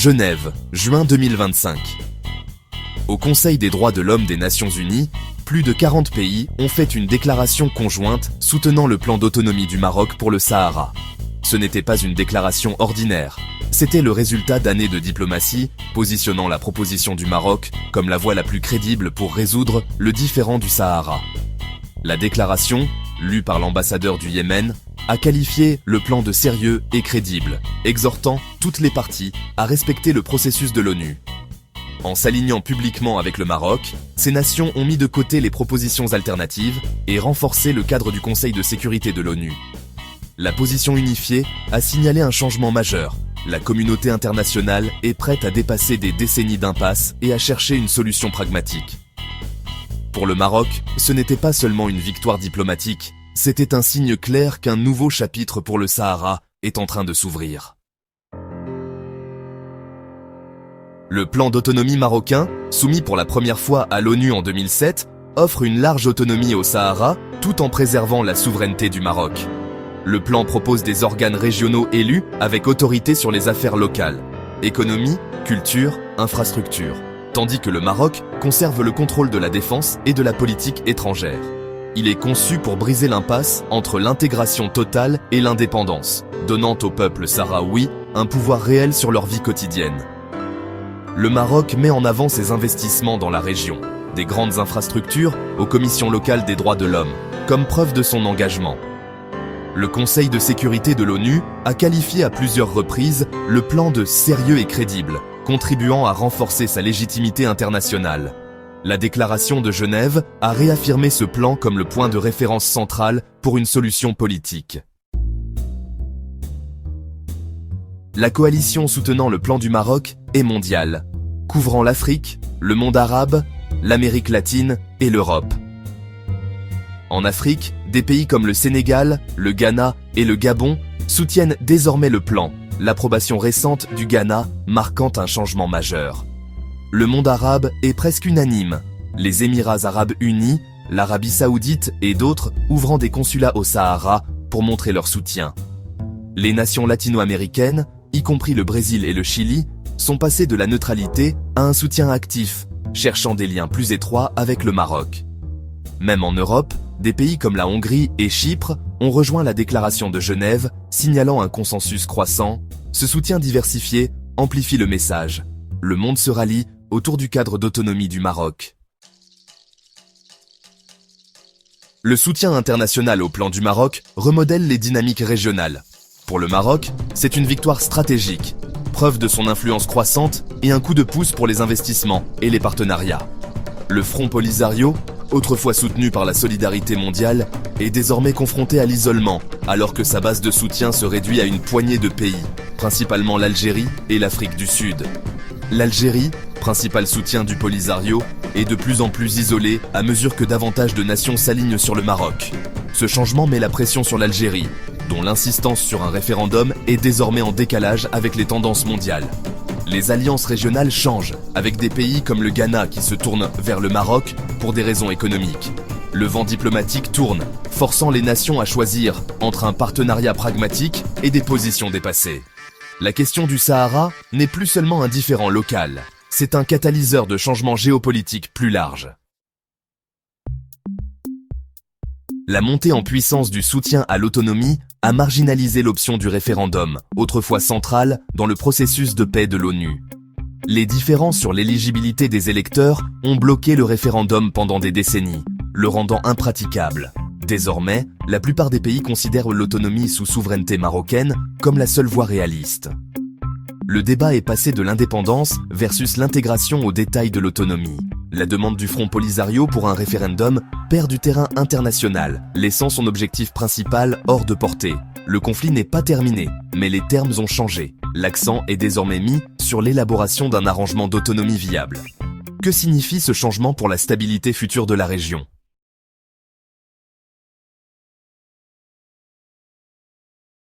Genève, juin 2025. Au Conseil des droits de l'homme des Nations Unies, plus de 40 pays ont fait une déclaration conjointe soutenant le plan d'autonomie du Maroc pour le Sahara. Ce n'était pas une déclaration ordinaire, c'était le résultat d'années de diplomatie, positionnant la proposition du Maroc comme la voie la plus crédible pour résoudre le différend du Sahara. La déclaration, lue par l'ambassadeur du Yémen, a qualifié le plan de sérieux et crédible, exhortant toutes les parties à respecter le processus de l'ONU. En s'alignant publiquement avec le Maroc, ces nations ont mis de côté les propositions alternatives et renforcé le cadre du Conseil de sécurité de l'ONU. La position unifiée a signalé un changement majeur. La communauté internationale est prête à dépasser des décennies d'impasse et à chercher une solution pragmatique. Pour le Maroc, ce n'était pas seulement une victoire diplomatique, c'était un signe clair qu'un nouveau chapitre pour le Sahara est en train de s'ouvrir. Le plan d'autonomie marocain, soumis pour la première fois à l'ONU en 2007, offre une large autonomie au Sahara tout en préservant la souveraineté du Maroc. Le plan propose des organes régionaux élus avec autorité sur les affaires locales, économie, culture, infrastructure, tandis que le Maroc conserve le contrôle de la défense et de la politique étrangère. Il est conçu pour briser l'impasse entre l'intégration totale et l'indépendance, donnant au peuple sahraoui un pouvoir réel sur leur vie quotidienne. Le Maroc met en avant ses investissements dans la région, des grandes infrastructures aux commissions locales des droits de l'homme, comme preuve de son engagement. Le Conseil de sécurité de l'ONU a qualifié à plusieurs reprises le plan de sérieux et crédible, contribuant à renforcer sa légitimité internationale. La déclaration de Genève a réaffirmé ce plan comme le point de référence central pour une solution politique. La coalition soutenant le plan du Maroc est mondiale, couvrant l'Afrique, le monde arabe, l'Amérique latine et l'Europe. En Afrique, des pays comme le Sénégal, le Ghana et le Gabon soutiennent désormais le plan, l'approbation récente du Ghana marquant un changement majeur. Le monde arabe est presque unanime, les Émirats arabes unis, l'Arabie saoudite et d'autres ouvrant des consulats au Sahara pour montrer leur soutien. Les nations latino-américaines, y compris le Brésil et le Chili, sont passées de la neutralité à un soutien actif, cherchant des liens plus étroits avec le Maroc. Même en Europe, des pays comme la Hongrie et Chypre ont rejoint la déclaration de Genève, signalant un consensus croissant. Ce soutien diversifié amplifie le message. Le monde se rallie autour du cadre d'autonomie du Maroc. Le soutien international au plan du Maroc remodèle les dynamiques régionales. Pour le Maroc, c'est une victoire stratégique, preuve de son influence croissante et un coup de pouce pour les investissements et les partenariats. Le Front Polisario, autrefois soutenu par la solidarité mondiale, est désormais confronté à l'isolement, alors que sa base de soutien se réduit à une poignée de pays, principalement l'Algérie et l'Afrique du Sud. L'Algérie, principal soutien du Polisario, est de plus en plus isolée à mesure que davantage de nations s'alignent sur le Maroc. Ce changement met la pression sur l'Algérie, dont l'insistance sur un référendum est désormais en décalage avec les tendances mondiales. Les alliances régionales changent, avec des pays comme le Ghana qui se tournent vers le Maroc pour des raisons économiques. Le vent diplomatique tourne, forçant les nations à choisir entre un partenariat pragmatique et des positions dépassées. La question du Sahara n'est plus seulement un différend local, c'est un catalyseur de changement géopolitique plus large. La montée en puissance du soutien à l'autonomie a marginalisé l'option du référendum, autrefois centrale dans le processus de paix de l'ONU. Les différends sur l'éligibilité des électeurs ont bloqué le référendum pendant des décennies, le rendant impraticable. Désormais, la plupart des pays considèrent l'autonomie sous souveraineté marocaine comme la seule voie réaliste. Le débat est passé de l'indépendance versus l'intégration aux détails de l'autonomie. La demande du Front Polisario pour un référendum perd du terrain international, laissant son objectif principal hors de portée. Le conflit n'est pas terminé, mais les termes ont changé. L'accent est désormais mis sur l'élaboration d'un arrangement d'autonomie viable. Que signifie ce changement pour la stabilité future de la région ?